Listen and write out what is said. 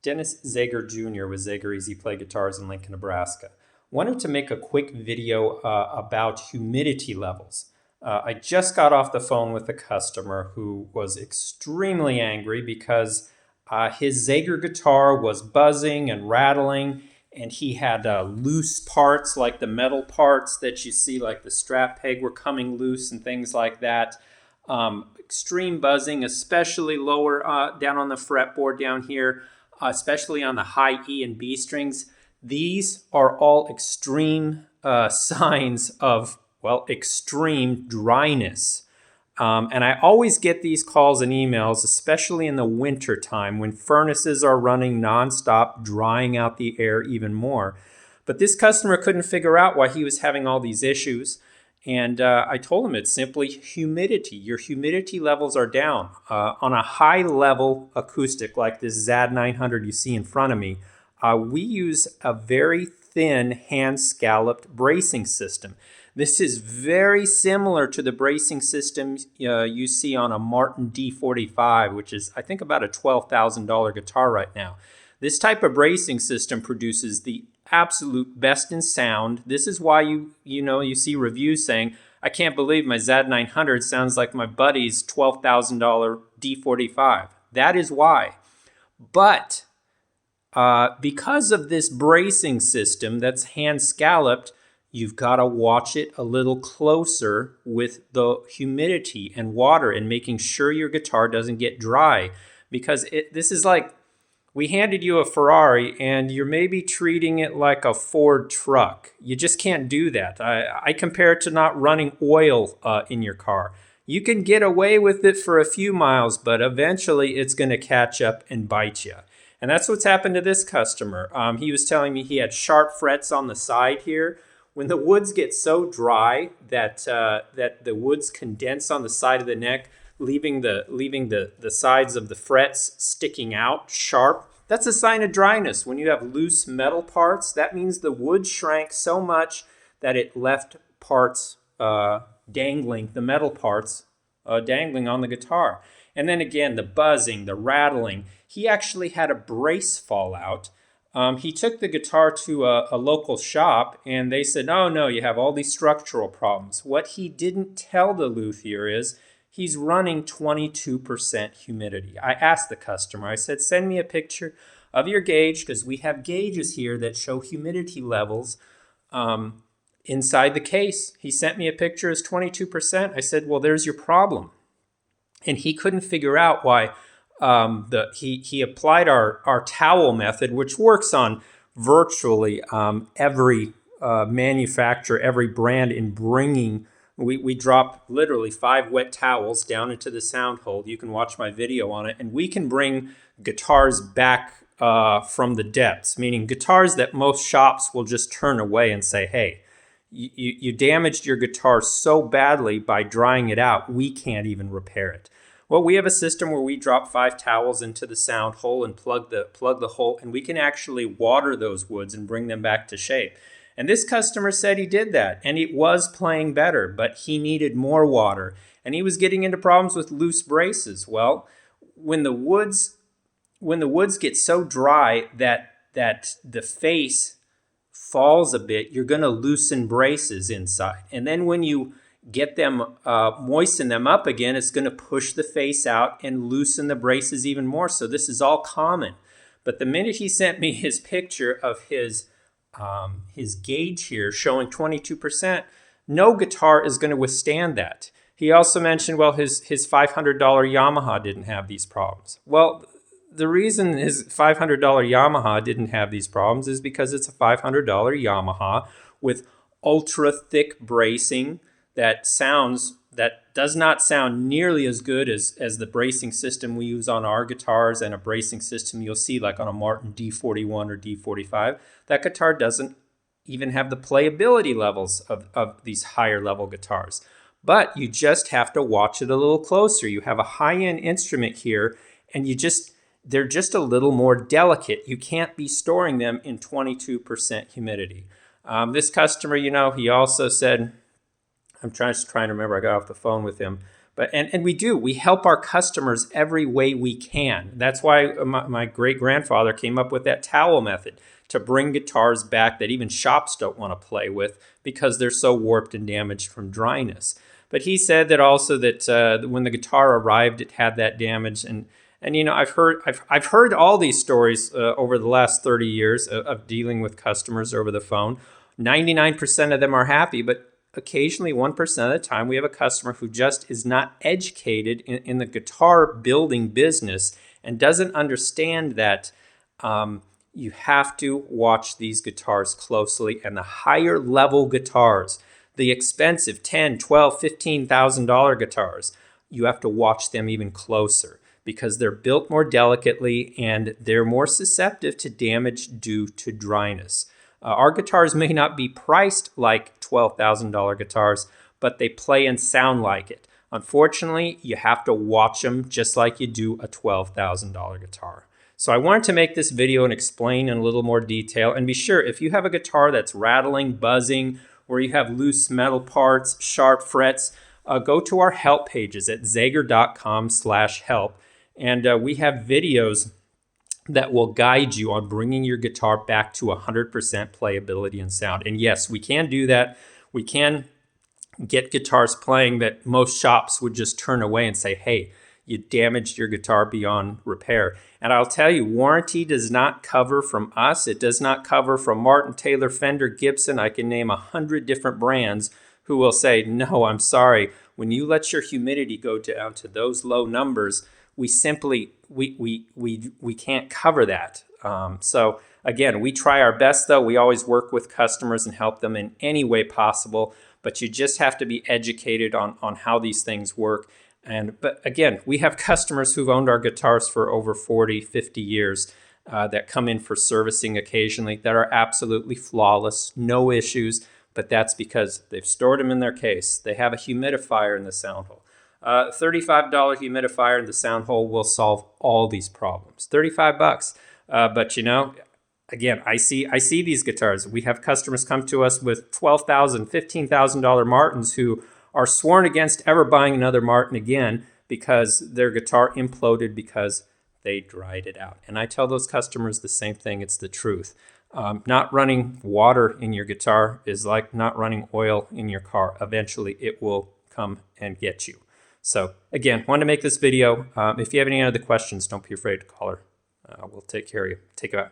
Dennis Zager Jr. with Zager Easy Play Guitars in Lincoln, Nebraska. Wanted to make a quick video about humidity levels. I just got off the phone with a customer who was extremely angry because his Zager guitar was buzzing and rattling, and he had loose parts like the metal parts that you see, like the strap peg were coming loose and things like that. Extreme buzzing, especially lower down on the fretboard down here, especially on the high E and B strings. These are all extreme signs of, well, extreme dryness. And I always get these calls and emails, especially in the winter time when furnaces are running nonstop, drying out the air even more. But this customer couldn't figure out why he was having all these issues. And I told him it's simply humidity. Your humidity levels are down. On a high level acoustic like this ZAD 900 you see in front of me, we use a very thin hand scalloped bracing system. This is very similar to the bracing system you see on a Martin D45, which is, I think, about a $12,000 guitar right now. This type of bracing system produces the absolute best in sound. This is why you see reviews saying, I can't believe my ZAD 900 sounds like my buddy's $12,000 D45. That is why. But because of this bracing system that's hand scalloped, you've got to watch it a little closer with the humidity and water and making sure your guitar doesn't get dry. Because this is like, we handed you a Ferrari and you're maybe treating it like a Ford truck. You just can't do that. I compare it to not running oil in your car. You can get away with it for a few miles, but eventually it's going to catch up and bite you. And that's what's happened to this customer. He was telling me he had sharp frets on the side here. When the woods get so dry that the woods condense on the side of the neck, leaving the sides of the frets sticking out sharp, that's a sign of dryness. When you have loose metal parts, that means the wood shrank so much that it left parts dangling, the metal parts dangling on the guitar. And then again, the buzzing, the rattling. He actually had a brace fall out. He took the guitar to a local shop and they said, oh no, you have all these structural problems. What he didn't tell the luthier is he's running 22% humidity. I asked the customer, I said, send me a picture of your gauge, because we have gauges here that show humidity levels inside the case. He sent me a picture as 22%. I said, well, there's your problem. And he couldn't figure out why he applied our towel method, which works on virtually every manufacturer, every brand, in bringing. We drop literally 5 wet towels down into the sound hole. You can watch my video on it, and we can bring guitars back from the depths, meaning guitars that most shops will just turn away and say, hey, you damaged your guitar so badly by drying it out, we can't even repair it. Well, we have a system where we drop 5 towels into the sound hole and plug the hole, and we can actually water those woods and bring them back to shape. And this customer said he did that, and it was playing better, but he needed more water, and he was getting into problems with loose braces. Well, when the woods get so dry that the face falls a bit, you're going to loosen braces inside. And then when you get them, moisten them up again, it's going to push the face out and loosen the braces even more. So this is all common. But the minute he sent me his picture of his gauge here showing 22%, no guitar is going to withstand that. He also mentioned, well, his $500 Yamaha didn't have these problems. Well, the reason his $500 Yamaha didn't have these problems is because it's a $500 Yamaha with ultra thick bracing that does not sound nearly as good as the bracing system we use on our guitars, and a bracing system you'll see like on a Martin D41 or D45. That guitar doesn't even have the playability levels of these higher level guitars. But you just have to watch it a little closer. You have a high-end instrument here, and they're just a little more delicate. You can't be storing them in 22% humidity. This customer, he also said, I'm trying to remember, I got off the phone with him, And we help our customers every way we can. That's why my great-grandfather came up with that towel method, to bring guitars back that even shops don't want to play with because they're so warped and damaged from dryness. But he said that also that when the guitar arrived, it had that damage. And you know, I've heard all these stories over the last 30 years of dealing with customers over the phone. 99% of them are happy, but occasionally 1% of the time we have a customer who just is not educated in the guitar building business and doesn't understand that you have to watch these guitars closely. And the higher level guitars, the expensive $10, $12, $15,000 guitars, you have to watch them even closer because they're built more delicately and they're more susceptible to damage due to dryness. Our guitars may not be priced like $12,000 guitars, but they play and sound like it. Unfortunately, you have to watch them just like you do a $12,000 guitar. So I wanted to make this video and explain in a little more detail. And be sure, if you have a guitar that's rattling, buzzing, where you have loose metal parts, sharp frets, go to our help pages at zager.com/help. And we have videos that will guide you on bringing your guitar back to 100% playability and sound. And yes, we can do that. We can get guitars playing that most shops would just turn away and say, hey, you damaged your guitar beyond repair. And I'll tell you, warranty does not cover from us. It does not cover from Martin, Taylor, Fender, Gibson. I can name 100 different brands who will say, no, I'm sorry. When you let your humidity go down to those low numbers, we simply, we can't cover that. So again, we try our best though. We always work with customers and help them in any way possible, but you just have to be educated on how these things work. But again, we have customers who've owned our guitars for over 40, 50 years that come in for servicing occasionally that are absolutely flawless, no issues, but that's because they've stored them in their case. They have a humidifier in the sound hole. $35 humidifier in the sound hole will solve all these problems. 35 bucks. But you know, again, I see these guitars. We have customers come to us with $12,000, $15,000 Martins who are sworn against ever buying another Martin again because their guitar imploded because they dried it out. And I tell those customers the same thing. It's the truth. Not running water in your guitar is like not running oil in your car. Eventually, it will come and get you. So again, wanted to make this video. If you have any other questions, don't be afraid to call her. We'll take care of you. Take care.